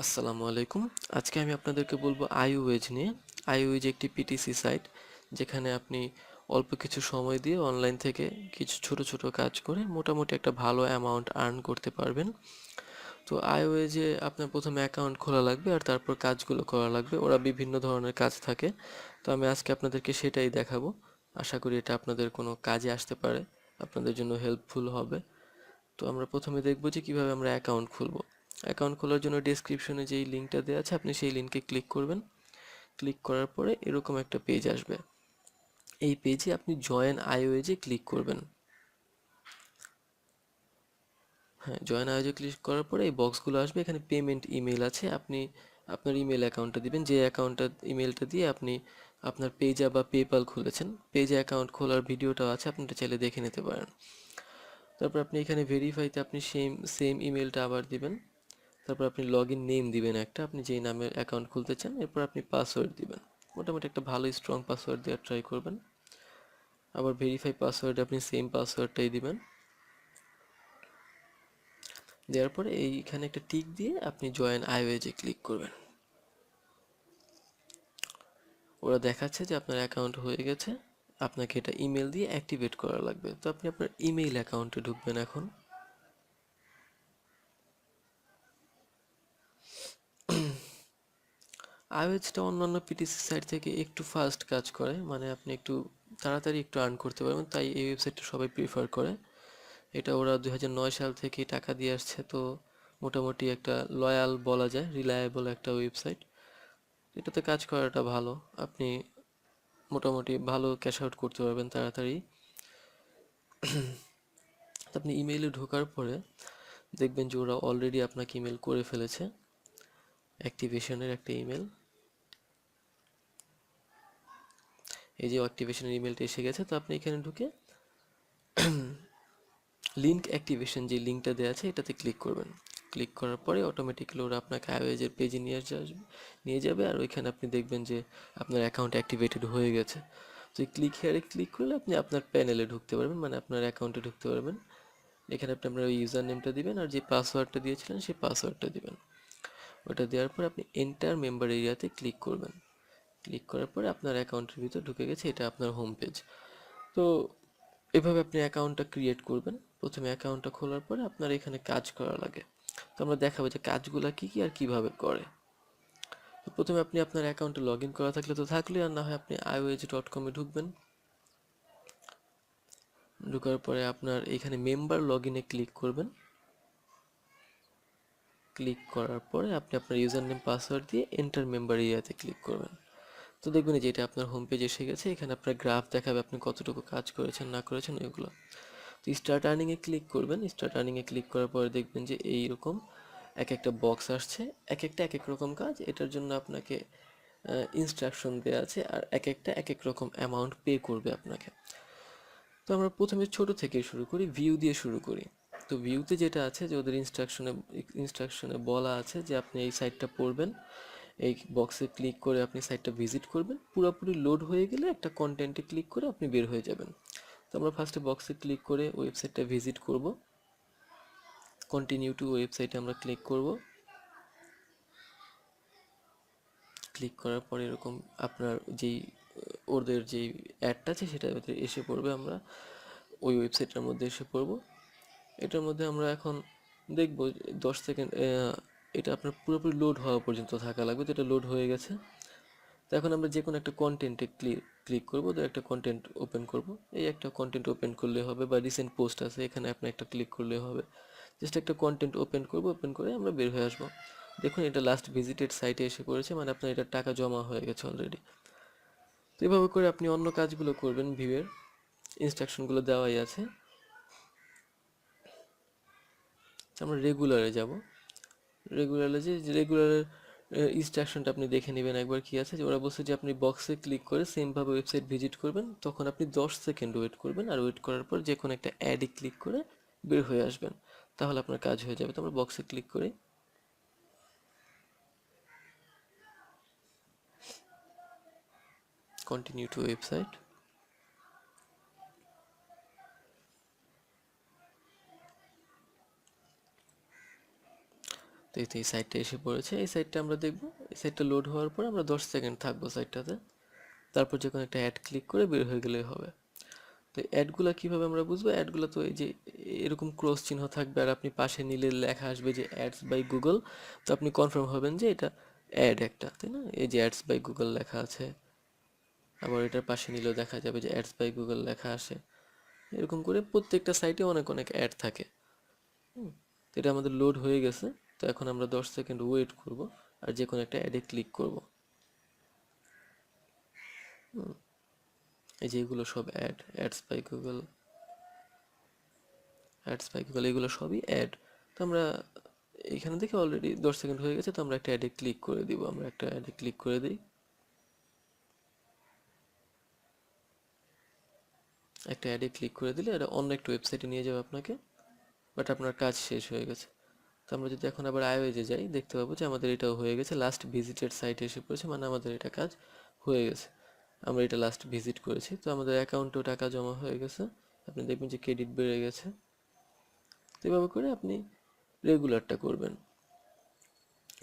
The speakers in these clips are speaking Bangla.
আসসালামু আলাইকুম। আজকে আমি আপনাদেরকে বলবো আইওয়েজ নিয়ে। আইওয়েজ একটি পিটিসি সাইট, যেখানে আপনি অল্প কিছু সময় দিয়ে অনলাইন থেকে কিছু ছোট ছোট কাজ করে মোটামুটি একটা ভালো অ্যামাউন্ট আর্ন করতে পারবেন। তো আইওয়েজে আপনার প্রথমে অ্যাকাউন্ট খোলা লাগবে আর তারপর কাজগুলো করা লাগবে। ওরা বিভিন্ন ধরনের কাজ থাকে, তো আমি আজকে আপনাদেরকে সেটাই দেখাবো। আশা করি এটা আপনাদের কোনো কাজে আসতে পারে, আপনাদের জন্য হেল্পফুল হবে। তো আমরা প্রথমে দেখব যে কিভাবে আমরা অ্যাকাউন্ট খুলব। অ্যাকাউন্ট খোলার জন্য ডেসক্রিপশনে যেই লিঙ্কটা দেওয়া আছে আপনি সেই লিঙ্কে ক্লিক করবেন। ক্লিক করার পরে এরকম একটা পেজ আসবে। এই পেজে আপনি জয়েন আইওএজে ক্লিক করবেন। হ্যাঁ, জয়েন আইওএজে ক্লিক করার পরে এই বক্সগুলো আসবে। এখানে পেমেন্ট ইমেল আছে, আপনি আপনার ইমেল অ্যাকাউন্টটা দিবেন, যে অ্যাকাউন্টটা ইমেলটা দিয়ে আপনি আপনার পেজা বা পেপাল খুলেছেন। পেজে অ্যাকাউন্ট খোলার ভিডিওটাও আছে, আপনি এটা চাইলে দেখে নিতে পারেন। তারপর আপনি এখানে ভেরিফাইতে আপনি সেম সেম ইমেলটা আবার দিবেন। তারপর আপনি লগ ইন নেম দিবেন একটা, আপনি যেই নামে অ্যাকাউন্ট খুলতে চান। এরপর আপনি পাসওয়ার্ড দিবেন, মোটামুটি একটা ভালো স্ট্রং পাসওয়ার্ড দেওয়ার ট্রাই করবেন। আবার ভেরিফাই পাসওয়ার্ডে আপনি সেম পাসওয়ার্ডটাই দিবেন। দেওয়ার পরে এইখানে একটা টিক দিয়ে আপনি জয়েন আইওএজে ক্লিক করবেন। ওরা দেখাচ্ছে যে আপনার অ্যাকাউন্ট হয়ে গেছে, আপনাকে এটা ইমেল দিয়ে অ্যাক্টিভেট করা লাগবে। তো আপনি আপনার ইমেইল অ্যাকাউন্টে ঢুকবেন এখন। আইওএজটা অন্যান্য পিটিসি সাইট থেকে একটু ফাস্ট কাজ করে, মানে আপনি একটু তাড়াতাড়ি একটু আর্ন করতে পারবেন, তাই এই ওয়েবসাইটটা সবাই প্রিফার করে। এটা ওরা 2009 সাল থেকে টাকা দিয়ে আসছে, তো মোটামুটি একটা লয়াল বলা যায়, রিলায়েবল একটা ওয়েবসাইট। এটাতে কাজ করাটা ভালো, আপনি মোটামুটি ভালো ক্যাশ আউট করতে পারবেন তাড়াতাড়ি। আপনি ইমেইলে ঢোকার পরে দেখবেন যে ওরা অলরেডি আপনাকে ইমেল করে ফেলেছে, অ্যাক্টিভেশনের একটা ইমেল। এই যে অ্যাক্টিভেশনের ইমেলটা এসে গেছে, তো আপনি এখানে ঢুকে লিঙ্ক অ্যাক্টিভেশন যে লিঙ্কটা দেওয়া আছে এটাতে ক্লিক করবেন। ক্লিক করার পরে অটোমেটিক্যালি ওরা আপনাকে আইওএজের পেজে নিয়ে যাবে, আর ওইখানে আপনি দেখবেন যে আপনার অ্যাকাউন্ট অ্যাক্টিভেটেড হয়ে গেছে। তো এই ক্লিক হেয়ারে ক্লিক করলে আপনি আপনার প্যানেলে ঢুকতে পারবেন, মানে আপনার অ্যাকাউন্টে ঢুকতে পারবেন। এখানে আপনি আপনার ওই ইউজার নেমটা দিবেন আর যে পাসওয়ার্ডটা দিয়েছিলেন সেই পাসওয়ার্ডটা দিবেন। ওটা দেওয়ার পর আপনি এন্টার মেম্বার এরিয়াতে ক্লিক করবেন। ক্লিক করার পরে আপনার অ্যাকাউন্টের ভিতর ঢুকে গেছে, এটা আপনার হোম পেজ। তো এভাবে আপনি অ্যাকাউন্টটা ক্রিয়েট করবেন। প্রথমে অ্যাকাউন্টটা খোলার পরে আপনার এখানে কাজ করা লাগে। তো আমরা দেখাবো যে কাজগুলো কী কী আর কিভাবে করে। তো প্রথমে আপনি আপনার অ্যাকাউন্টে লগ ইন করা থাকলে তো থাকলে, আর না হয় আপনি iowage.com-এ ঢুকবেন। ঢোকার পরে আপনার এখানে মেম্বার লগ ইনে ক্লিক করবেন। ক্লিক করার পরে আপনি আপনার ইউজার নেম পাসওয়ার্ড দিয়ে এন্টার মেম্বার এরিয়াতে ক্লিক করবেন। তো দেখবেন যে এটা আপনার হোম পেজ এসে গেছে। এখানে আপনার গ্রাফ দেখাবে আপনি কতটুকু কাজ করেছেন না করেছেন ওইগুলো। তো স্টার্ট আর্নিংয়ে ক্লিক করবেন। স্টার্ট আর্নিংয়ে ক্লিক করার পরে দেখবেন যে এইরকম এক একটা বক্স আসছে, এক একটা এক এক রকম কাজ। এটার জন্য আপনাকে ইনস্ট্রাকশন দেওয়া আছে, আর এক একটা এক এক রকম অ্যামাউন্ট পে করবে আপনাকে। তো আমরা প্রথমে ছোট থেকে শুরু করি, ভিউ দিয়ে শুরু করি। তো ভিউতে যেটা আছে যে ওদের ইনস্ট্রাকশনে বলা আছে যে আপনি এই সাইটটা পড়বেন, এই বক্সে ক্লিক করে আপনি সাইটটা ভিজিট করবেন। পুরোপুরি লোড হয়ে গেলে একটা কন্টেন্টে ক্লিক করে আপনি বের হয়ে যাবেন। তো আমরা ফার্স্টে বক্সে ক্লিক করে ওয়েবসাইটটা ভিজিট করব। কন্টিনিউ টু ওয়েবসাইটে আমরা ক্লিক করব। ক্লিক করার পরে এরকম আপনার যেই ওদের যেই অ্যাডটা আছে সেটা এসে পড়বে, আমরা ওই ওয়েবসাইটটার মধ্যে এসে পড়ব। এটার মধ্যে আমরা এখন দেখব 10 সেকেন্ড, এটা আপনার পুরোপুরি লোড হওয়া পর্যন্ত থাকা লাগবে। তো এটা লোড হয়ে গেছে। তো এখন আমরা যে কোনো একটা কন্টেন্টে ক্লিক করবো, তো একটা কন্টেন্ট ওপেন করব। এই একটা কন্টেন্ট ওপেন করলে হবে, বা রিসেন্ট পোস্ট আছে এখানে আপনি একটা ক্লিক করলে হবে। জাস্ট একটা কন্টেন্ট ওপেন করব, ওপেন করে আমরা বের হয়ে আসবো। দেখুন এটা লাস্ট ভিজিটেড সাইটে এসে পড়েছে, মানে আপনার এটা টাকা জমা হয়ে গেছে অলরেডি। তো এভাবে করে আপনি অন্য কাজগুলো করবেন। ভিউয়ের ইনস্ট্রাকশনগুলো দেওয়াই আছে। আমরা রেগুলারে যাব। রেগুলারের ইনস্ট্রাকশনটা আপনি দেখে নেবেন একবার কি আছে। যে ওরা বলছে যে আপনি বক্সে ক্লিক করে সেমভাবে ওয়েবসাইট ভিজিট করবেন, তখন আপনি 10 সেকেন্ড ওয়েট করবেন, আর ওয়েট করার পর যে কোনো একটা অ্যাডে ক্লিক করে বের হয়ে আসবেন, তাহলে আপনার কাজ হয়ে যাবে। তো আমরা বক্সে ক্লিক করি। Continue to website. তো তো এই সাইটটা এসে পড়েছে, এই সাইটটা আমরা দেখব। এই সাইটটা লোড হওয়ার পর আমরা 10 সেকেন্ড থাকবো সাইটটাতে, তারপর যে কোনো একটা অ্যাড ক্লিক করে বের হয়ে গেলেই হবে। তো অ্যাডগুলো কীভাবে আমরা বুঝবো? অ্যাডগুলো তো এই যে এরকম ক্রস চিহ্ন থাকবে, আর আপনি পাশে নিলে লেখা আসবে যে অ্যাডস বাই গুগল। তো আপনি কনফার্ম হবেন যে এটা অ্যাড একটা, তাই না? এই যে অ্যাডস বাই গুগল লেখা আছে, আবার এটার পাশে নিলেও দেখা যাবে যে অ্যাডস বাই গুগল লেখা আসে। এরকম করে প্রত্যেকটা সাইটে অনেক অনেক অ্যাড থাকে। তো এটা আমাদের লোড হয়ে গেছে। তো এখন আমরা 10 সেকেন্ড ওয়েট করব, আর যে কোনো একটা অ্যাডে ক্লিক করব। এই যে এগুলো সব অ্যাডস বাই গুগল, এগুলো সবই অ্যাড। তো আমরা এখানে দেখে অলরেডি 10 সেকেন্ড হয়ে গেছে, তো আমরা একটা অ্যাডে ক্লিক করে দিব। আমরা একটা অ্যাডে ক্লিক করে দিই, একটা অ্যাডে ক্লিক করে দিলে এটা অন্য একটা ওয়েবসাইটে নিয়ে যাবে আপনাকে, বাট আপনার কাজ শেষ হয়ে গেছে। তো আমরা যদি এখন আবার আইওএজে যাই, দেখতে পাবো যে আমাদের এটাও হয়ে গেছে, লাস্ট ভিজিটেড সাইটে এসে পড়েছে, মানে আমাদের এটা কাজ হয়ে গেছে। আমরা এটা লাস্ট ভিজিট করেছি, তো আমাদের অ্যাকাউন্টেও টাকা জমা হয়ে গেছে। আপনি দেখবেন যে ক্রেডিট বেড়ে গেছে। তো এভাবে করে আপনি রেগুলারটা করবেন।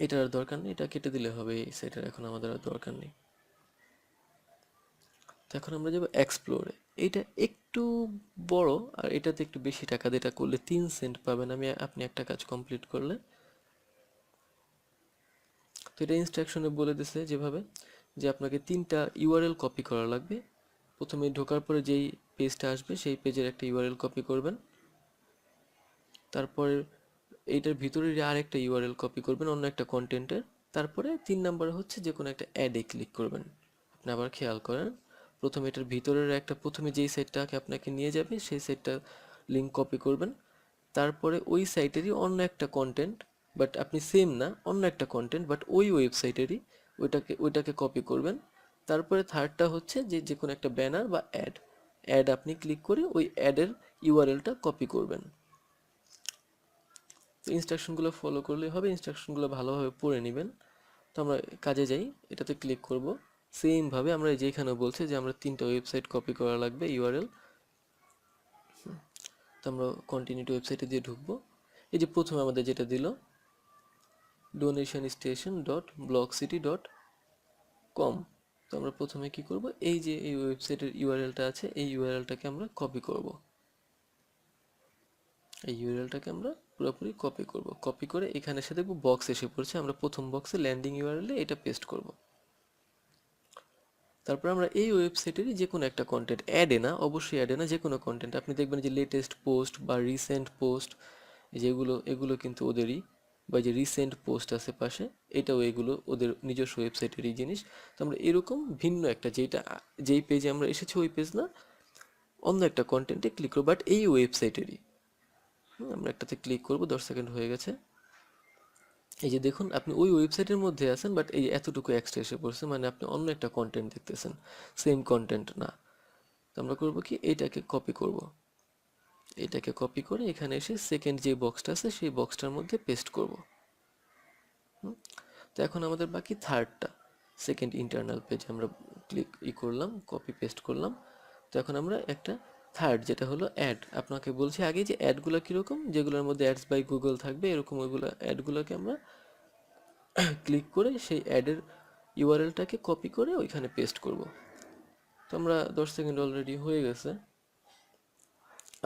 এটার আর দরকার নেই, এটা কেটে দিলে হবে, এই সাইটের এখন আমাদের আর দরকার নেই। তো এখন আমরা যাবো এক্সপ্লোরে। এইটা একটু বড়, আর এটাতে একটু বেশি টাকা দিয়ে এটা করলে 3 সেন্ট পাবেন আপনি একটা কাজ কমপ্লিট করলে। তো এটা ইনস্ট্রাকশনে বলে দিছে যেভাবে, যে আপনাকে 3টা ইউআরএল কপি করা লাগবে। প্রথমে ঢোকার পরে যেই পেজটা আসবে সেই পেজের একটা ইউআরএল কপি করবেন, তারপরে এইটার ভিতরের আরেকটা ইউআরএল কপি করবেন অন্য একটা কন্টেন্টের, তারপরে 3 নাম্বার হচ্ছে যে কোনো একটা অ্যাডে ক্লিক করবেন। আপনি আবার খেয়াল করেন, প্রথমে এটার ভিতরের একটা, প্রথমে যেই সাইটটাকে আপনাকে নিয়ে যাবে সেই সাইটটা লিঙ্ক কপি করবেন, তারপরে ওই সাইটেরই অন্য একটা কন্টেন্ট, বাট আপনি সেম না, অন্য একটা কন্টেন্ট বাট ওই ওয়েবসাইটেরই, ওইটাকে কপি করবেন। তারপরে থার্ডটা হচ্ছে যে যে কোনো একটা ব্যানার বা অ্যাড আপনি ক্লিক করে ওই অ্যাডের ইউআরএলটা কপি করবেন। তো ইনস্ট্রাকশনগুলো ফলো করলেই হবে, ইনস্ট্রাকশনগুলো ভালোভাবে পড়ে নেবেন। তো আমরা কাজে যাই, এটাতে ক্লিক করব। সেমভাবে আমরা যেখানে বলছে যে আমরা 3টা ওয়েবসাইট কপি করা লাগবে ইউআরএল, তো আমরা কন্টিনিউ টু ওয়েবসাইটে দিয়ে ঢুকবো। এই যে প্রথমে আমাদের যেটা দিল donationstation.blockcity.com, তো আমরা প্রথমে কি করব, এই যে এই ওয়েবসাইটের ইউআরএলটা আছে এই ইউআরএলটাকে আমরা কপি করব। এই ইউআরএলটাকে আমরা পুরোপুরি কপি করে এখানে এসে দেখব বক্স এসে পড়ছে, আমরা প্রথম বক্সে ল্যান্ডিং ইউআরএলে এটা পেস্ট করব। তারপর আমরা এই ওয়েবসাইটেরই যে কোনো একটা কন্টেন্ট, অ্যাডে না, অবশ্যই অ্যাডে না, যে কোনো কন্টেন্ট আপনি দেখবেন যে লেটেস্ট পোস্ট বা রিসেন্ট পোস্ট, এগুলো কিন্তু ওদেরই, বা যে রিসেন্ট পোস্ট আছে পাশে, এটাও এগুলো ওদের নিজস্ব ওয়েবসাইটেরই জিনিস। তো আমরা এরকম ভিন্ন একটা, যেই পেজে আমরা এসেছি ওই পেজ না, অন্য একটা কন্টেন্টে ক্লিক করবো, বাট এই ওয়েবসাইটেরই। আমরা একটাতে ক্লিক করব, 10 সেকেন্ড হয়ে গেছে। এই যে দেখুন আপনি ওই ওয়েবসাইটের মধ্যে আছেন, বাট এই এতটুকু এক্সট্রা এসে পড়ছে, মানে আপনি অন্য একটা কন্টেন্ট দেখতেছেন, সেম কন্টেন্ট না। তো আমরা করবো কি, এটাকে কপি করে এখানে এসে সেকেন্ড যে বক্সটা আছে সেই বক্সটার মধ্যে পেস্ট করব। তো এখন আমাদের বাকি থার্ডটা, সেকেন্ড ইন্টারনাল পেজে আমরা করলাম, কপি পেস্ট করলাম। তো এখন আমরা একটা থার্ড, যেটা হলো অ্যাড, আপনাকে বলছি আগে যে অ্যাডগুলো কীরকম, যেগুলোর মধ্যে অ্যাডস বাই গুগল থাকবে এরকম ওইগুলো অ্যাডগুলোকে আমরা ক্লিক করে সেই অ্যাডের ইউআরএলটাকে কপি করে ওইখানে পেস্ট করব। তো আমরা 10 সেকেন্ড অলরেডি হয়ে গেছে,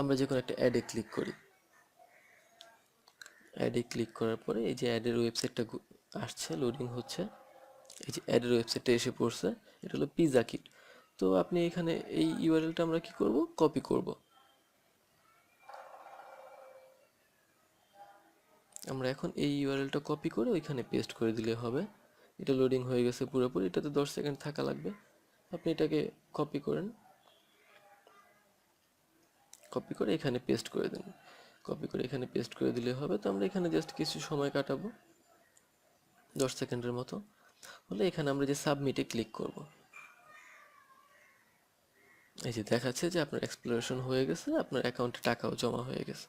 আমরা যে কোনো একটা অ্যাডে ক্লিক করি। অ্যাডে ক্লিক করার পরে এই যে অ্যাডের ওয়েবসাইটটা আসছে, লোডিং হচ্ছে। এই যে অ্যাডের ওয়েবসাইটটা এসে পড়ছে, এটা হলো পিজা কিট। তো আপনি এখানে এই ইউআরএলটা আমরা কি করব, কপি করব। আমরা এখন এই ইউআরএলটা কপি করে ওইখানে পেস্ট করে দিলে হবে। এটা লোডিং হয়ে গেছে পুরোপুরি, এটাতে 10 সেকেন্ড থাকা লাগবে। আপনি এটাকে কপি করেন, কপি করে এখানে পেস্ট করে দিন, কপি করে এখানে পেস্ট করে দিলে হবে। তো আমরা এখানে জাস্ট কিছু সময় কাটাবো, 10 সেকেন্ডের মতো হলে এখানে আমরা যে সাবমিটে ক্লিক করব। এই যে দেখাচ্ছে যে আপনার এক্সপ্লোরেশন হয়ে গেছে, আপনার অ্যাকাউন্টে টাকাও জমা হয়ে গেছে।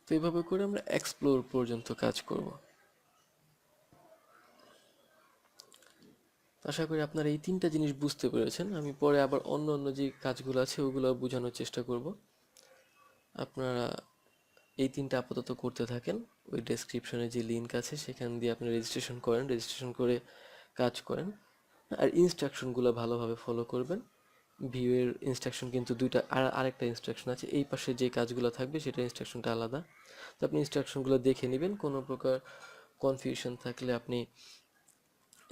তো এইভাবে করে আমরা এক্সপ্লোর পর্যন্ত কাজ করব। আশা করি আপনারা এই 3টা জিনিস বুঝতে পেরেছেন। আমি পরে আবার অন্য অন্য যে কাজগুলো আছে ওগুলো বোঝানোর চেষ্টা করব। আপনারা এই 3টা আপাতত করতে থাকেন, ওই ডেসক্রিপশনে যে লিঙ্ক আছে সেখান দিয়ে আপনি রেজিস্ট্রেশন করেন, রেজিস্ট্রেশন করে কাজ করেন। আর ইনস্ট্রাকশনগুলো ভালোভাবে ফলো করবেন। ভিউ এর ইনস্ট্রাকশন কিন্তু দুইটা, আর আরেকটা ইনস্ট্রাকশন আছে এই পাশে যে কাজগুলো থাকবে সেটা ইনস্ট্রাকশনটা আলাদা। তো আপনি ইনস্ট্রাকশনগুলো দেখে নেবেন। কোনো প্রকার কনফিউশন থাকলে আপনি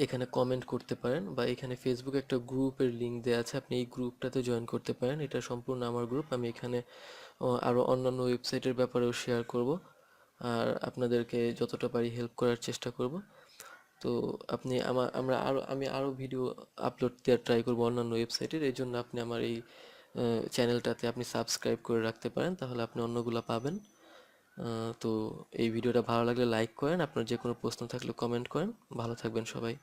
এখানে কমেন্ট করতে পারেন, বা এখানে ফেসবুকে একটা গ্রুপের লিঙ্ক দেওয়া আছে, আপনি এই গ্রুপটাতে জয়েন করতে পারেন। এটা সম্পূর্ণ আমার গ্রুপ। আমি এখানে আরও অন্যান্য ওয়েবসাইটের ব্যাপারেও শেয়ার করব, আর আপনাদেরকে যতটা পারি হেল্প করার চেষ্টা করব। তো আপনি আমি আরও ভিডিও আপলোড দেওয়ার ট্রাই করব অন্যান্য ওয়েবসাইটের। এই জন্য আপনি আমার এই চ্যানেলটাতে আপনি সাবস্ক্রাইব করে রাখতে পারেন, তাহলে আপনি অন্যগুলো পাবেন। তো এই ভিডিওটা ভালো লাগলে লাইক করেন, আপনার যে কোনো প্রশ্ন থাকলে কমেন্ট করেন। ভালো থাকবেন সবাই।